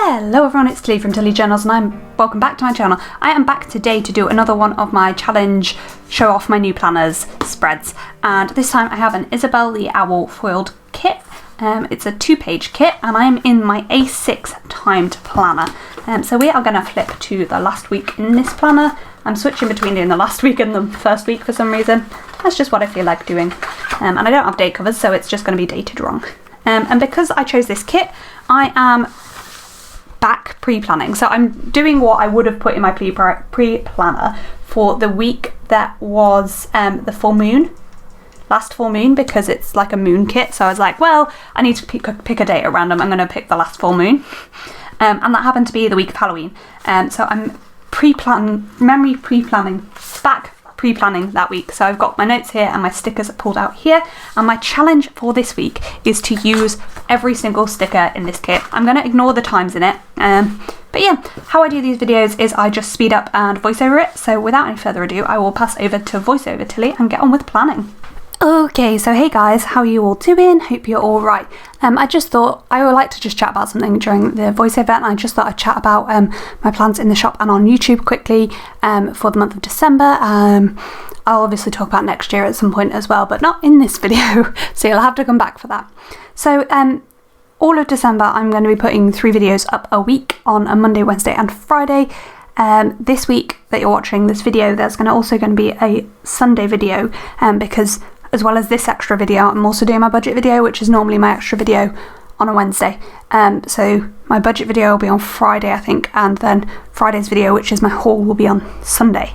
Hello everyone, it's Tilly from Tilly Journals and welcome back to my channel. I am back today to do another one of my challenge show off my new planners spreads, and this time I have an Isabelle the Owl foiled kit. It's a 2-page kit and I'm in my A6 timed planner. So we are going to flip to the last week in this planner. I'm switching between doing the last week and the first week for some reason. That's just what I feel like doing. And I don't have date covers, so it's just going to be dated wrong. And because I chose this kit, I am back pre-planning. So I'm doing what I would have put in my pre-planner for the week that was the full moon, last full moon, because it's like a moon kit. So I was like, well, I need to pick a date at random. I'm going to pick the last full moon. And that happened to be the week of Halloween. So I'm back pre-planning that week. So I've got my notes here and my stickers pulled out here, and my challenge for this week is to use every single sticker in this kit. I'm going to ignore the times in it, but yeah, how I do these videos is I just speed up and voice over it. So without any further ado, I will pass over to voiceover Tilly and get on with planning. Okay, so hey guys, how are you all doing? Hope you're all right. I just thought I would like to just chat about something during the voiceover, and I just thought I'd chat about my plans in the shop and on YouTube quickly for the month of December. I'll obviously talk about next year at some point as well, but not in this video, so you'll have to come back for that. So all of December I'm going to be putting 3 videos up a week on a Monday, Wednesday and Friday. This week that you're watching this video, there's also going to be a Sunday video, because as well as this extra video, I'm also doing my budget video, which is normally my extra video on a Wednesday. So my budget video will be on Friday, I think, and then Friday's video, which is my haul, will be on Sunday.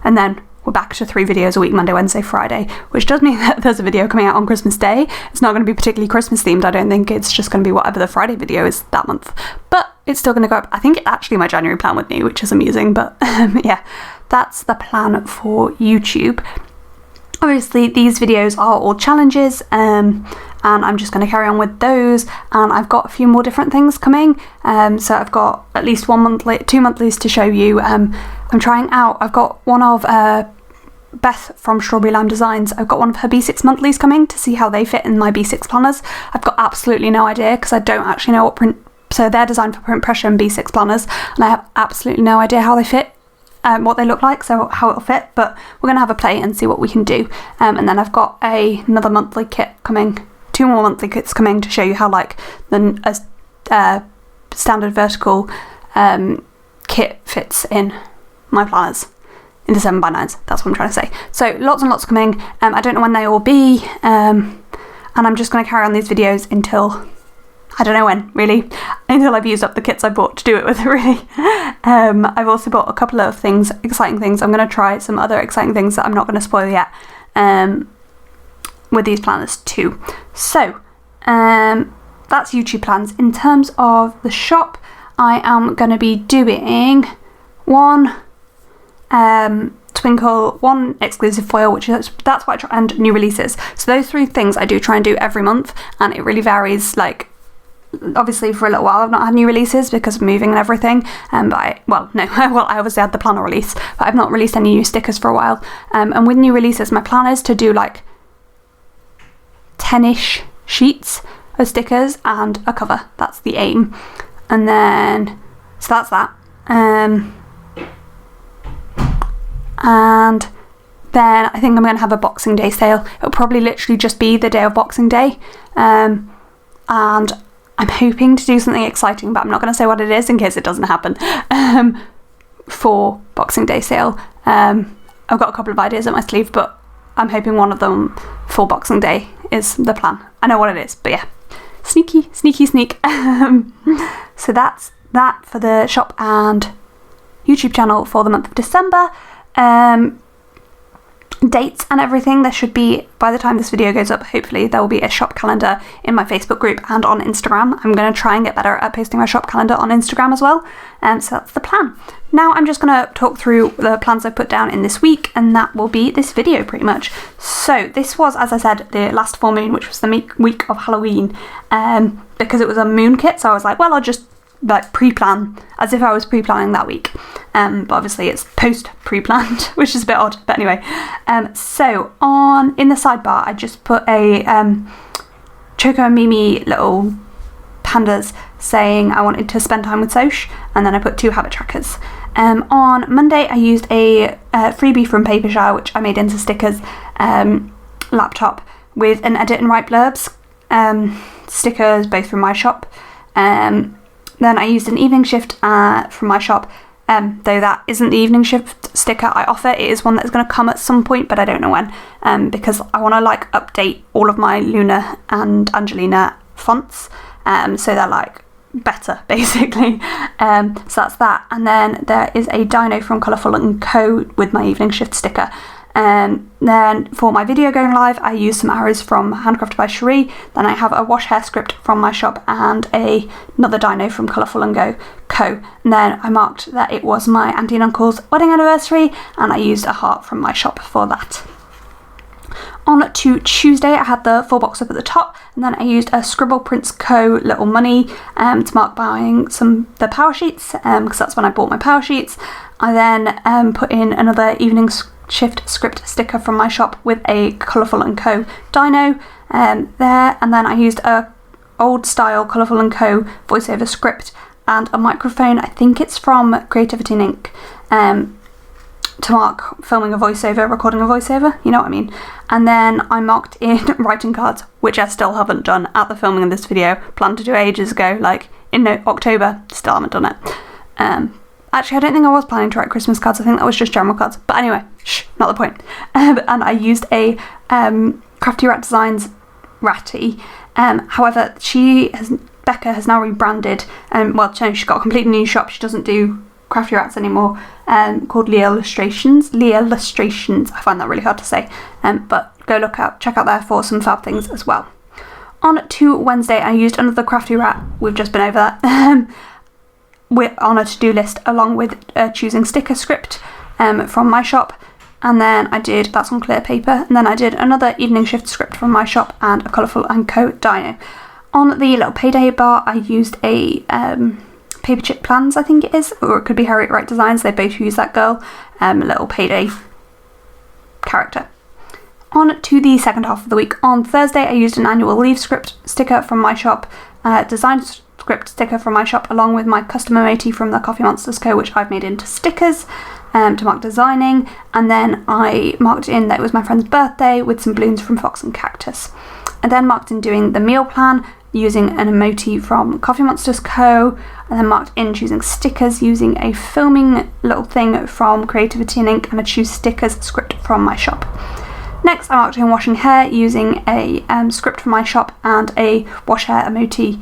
And then we're back to 3 videos a week, Monday, Wednesday, Friday, which does mean that there's a video coming out on Christmas Day. It's not going to be particularly Christmas themed, I don't think. It's just going to be whatever the Friday video is that month. But it's still going to go up. I think it's actually my January plan with me, which is amusing. But yeah, that's the plan for YouTube. Obviously these videos are all challenges, and I'm just going to carry on with those, and I've got a few more different things coming. So I've got at least 2 monthlies to show you. I'm trying out, I've got one of Beth from Strawberry Lime Designs. I've got one of her B6 monthlies coming to see how they fit in my B6 planners. I've got absolutely no idea because I don't actually know what print, so they're designed for print pressure and B6 planners, and I have absolutely no idea how they fit. What they look like, so how it'll fit, but we're going to have a play and see what we can do. And then I've got another monthly kit coming, 2 more monthly kits coming to show you how like the standard vertical kit fits in my planners in the 7x9s. That's what I'm trying to say. So lots and lots coming. I don't know when they will be, and I'm just going to carry on these videos until I don't know when, really, until I've used up the kits I bought to do it with, really. I've also bought a couple of things, exciting things. I'm going to try some other exciting things that I'm not going to spoil yet with these planners too. So that's YouTube plans. In terms of the shop, I am going to be doing one twinkle, one exclusive foil, that's what I try, and new releases. So those 3 things I do try and do every month, and it really varies. Like, obviously for a little while I've not had new releases because of moving and everything, but I obviously had the planner release, but I've not released any new stickers for a while. And with new releases, my plan is to do like 10-ish sheets of stickers and a cover. That's the aim. And then so that's that. And then I think I'm going to have a Boxing Day sale. It'll probably literally just be the day of Boxing Day, and I'm hoping to do something exciting, but I'm not going to say what it is in case it doesn't happen. For Boxing Day sale, I've got a couple of ideas up my sleeve, but I'm hoping one of them for Boxing Day is the plan. I know what it is, but yeah, sneak. So that's that for the shop and YouTube channel for the month of December. Dates and everything, there should be, by the time this video goes up, hopefully there will be a shop calendar in my Facebook group and on Instagram. I'm going to try and get better at posting my shop calendar on Instagram as well, so that's the plan. Now I'm just going to talk through the plans I've put down in this week, and that will be this video pretty much. So this was, as I said, the last full moon, which was the week of Halloween, because it was a moon kit, so I was like, well, I'll just like pre-plan as if I was pre-planning that week, but obviously it's post pre-planned, which is a bit odd, but anyway. So in the sidebar I just put a Choco and Mimi little pandas saying I wanted to spend time with Soch, and then I put 2 habit trackers. On Monday I used a freebie from Papershare, which I made into stickers, laptop, with an edit and write blurbs stickers, both from my shop. Then I used an evening shift from my shop, though that isn't the evening shift sticker I offer. It is one that's going to come at some point, but I don't know when, because I want to like update all of my Luna and Angelina fonts, so they're like better, basically. So that's that. And then there is a dino from Colourful & Co with my evening shift sticker. Then for my video going live, I used some arrows from Handcrafted by Cherie. Then I have a wash hair script from my shop and another dino from Colourful & Co. And then I marked that it was my auntie and uncle's wedding anniversary, and I used a heart from my shop for that. On to Tuesday, I had the full box up at the top, and then I used a Scribble Prints Co little money to mark buying the power sheets, because that's when I bought my power sheets. I then put in another evening shift script sticker from my shop with a Colourful & Co dino there, and then I used a old style Colourful & Co voiceover script and a microphone. I think it's from Creativity Inc. To mark filming a voiceover, recording a voiceover, you know what I mean. And then I marked in writing cards, which I still haven't done at the filming of this video. Planned to do ages ago, like in October, still haven't done it. Actually, I don't think I was planning to write Christmas cards. I think that was just general cards. But anyway, not the point. And I used a Crafty Rat Designs Ratty. However, Becca has now rebranded. Well, she's got a completely new shop. She doesn't do Crafty Rats anymore, called Lee Illustrations. I find that really hard to say, but go check out there for some fab things as well. On to Wednesday, I used another Crafty Rat. We've just been over that. We're on a to-do list, along with choosing sticker script from my shop, and then that's on clear paper, and then I did another evening shift script from my shop and a Colourful & Co dino. On the little payday bar, I used a Paper Chip Plans, I think it is, or it could be Harriet Wright Designs. They both use that girl, little payday character. On to the second half of the week. On Thursday, I used an annual leave script sticker from my shop, design script sticker from my shop, along with my custom emoji from the Coffee Monsters Co, which I've made into stickers to mark designing. And then I marked in that it was my friend's birthday with some balloons from Fox and Cactus. I then marked in doing the meal plan using an emoji from Coffee Monsters Co, and then marked in choosing stickers using a filming little thing from Creativity Inc and a choose stickers script from my shop. Next, I marked in washing hair using a script from my shop and a wash hair emoji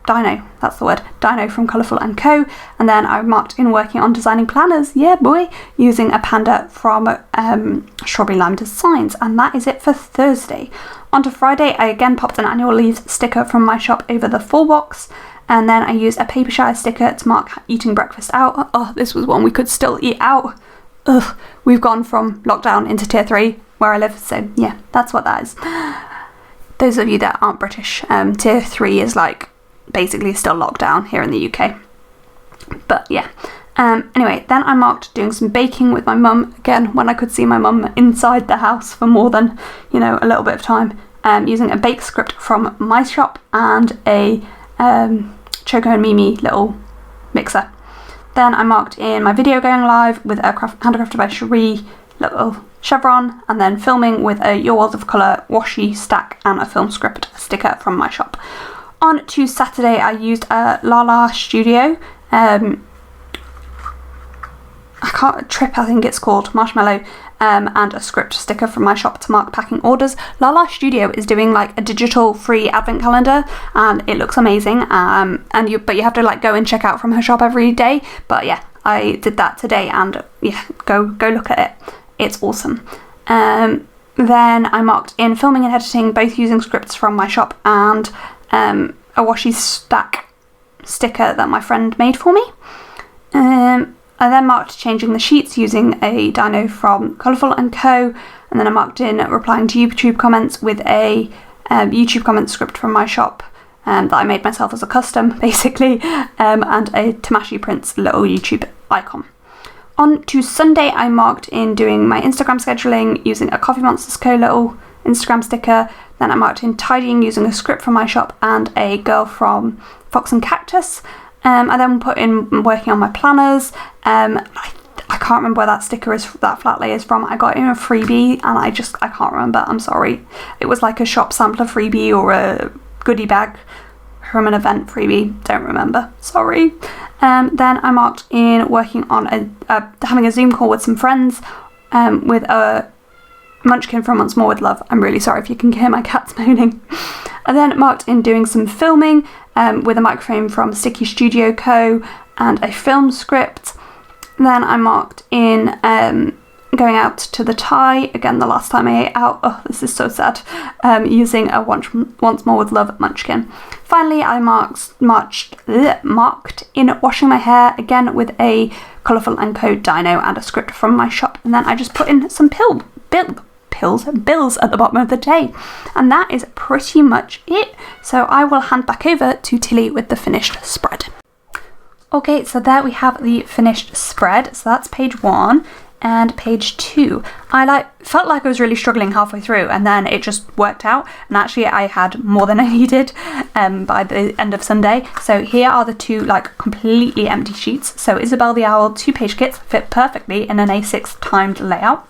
dino, that's the word, dino from Colourful & Co. And then I marked in working on designing planners, yeah boy, using a panda from Strawberry Lime Designs. And that is it for Thursday. On to Friday, I again popped an annual leave sticker from my shop over the full box, and then I used a Papershire sticker to mark eating breakfast out. Oh, this was one we could still eat out. Ugh, we've gone from lockdown into tier 3 where I live, so yeah, that's what that is. Those of you that aren't British, tier 3 is like basically still locked down here in the UK. But yeah. Anyway, then I marked doing some baking with my mum, again, when I could see my mum inside the house for more than, a little bit of time, using a bake script from my shop and a Choco and Mimi little mixer. Then I marked in my video going live with a Handcrafted by Cherie little chevron, and then filming with a Your World of Colour washi stack and a film script sticker from my shop. On to Saturday, I used a Lala Studio, I think it's called, Marshmallow, and a script sticker from my shop to mark packing orders. Lala Studio is doing like a digital free advent calendar, and it looks amazing. But you have to like go and check out from her shop every day. But yeah, I did that today, and yeah, go look at it. It's awesome. Then I marked in filming and editing, both using scripts from my shop and a washi stack sticker that my friend made for me. I then marked changing the sheets using a dino from Colourful & Co, and then I marked in replying to YouTube comments with a YouTube comment script from my shop that I made myself as a custom, basically, and a Tamashi Prints little YouTube icon. On to Sunday, I marked in doing my Instagram scheduling using a Coffee Monsters Co little Instagram sticker. Then I marked in tidying using a script from my shop and a girl from Fox and Cactus. I then put in working on my planners. I can't remember where that sticker is, that flat lay is from. I got it in a freebie and I can't remember, I'm sorry. It was like a shop sampler freebie or a goodie bag from an event freebie, don't remember, sorry. Then I marked in working on having a Zoom call with some friends with a Munchkin from Once More with Love. I'm really sorry if you can hear my cats moaning. I then marked in doing some filming with a microphone from Sticky Studio Co. and a film script. Then I marked in going out to the Thai, again the last time I ate out, oh this is so sad, using a Once More with Love Munchkin. Finally I marked in washing my hair, again with a Colourful & Co dino and a script from my shop, and then I just put in some bills at the bottom of the day, and that is pretty much it. So I will hand back over to Tilly with the finished spread. Okay, so there we have the finished spread. So that's page 1 and page 2. I felt like I was really struggling halfway through, and then it just worked out, and actually I had more than I needed by the end of Sunday. So here are the 2 completely empty sheets. So Isabelle the Owl 2-page kits fit perfectly in an A6 timed layout,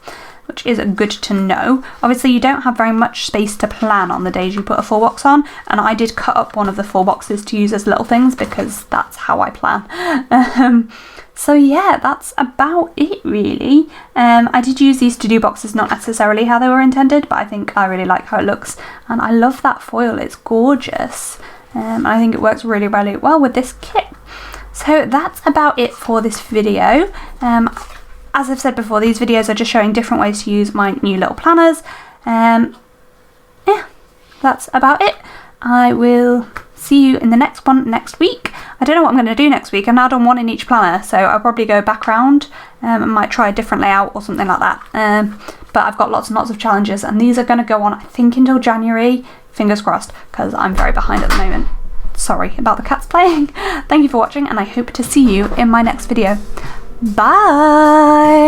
which is good to know. Obviously you don't have very much space to plan on the days you put a full box on, and I did cut up one of the full boxes to use as little things because that's how I plan. So yeah, that's about it really. I did use these to-do boxes, not necessarily how they were intended, but I think I really like how it looks, and I love that foil, it's gorgeous. I think it works really, really well with this kit. So that's about it for this video. As I've said before, these videos are just showing different ways to use my new little planners. Yeah, that's about it. I will see you in the next one next week. I don't know what I'm going to do next week. I've now done one in each planner, so I'll probably go back round and might try a different layout or something like that. But I've got lots and lots of challenges, and these are going to go on, I think, until January. Fingers crossed, because I'm very behind at the moment. Sorry about the cats playing. Thank you for watching, and I hope to see you in my next video. Bye!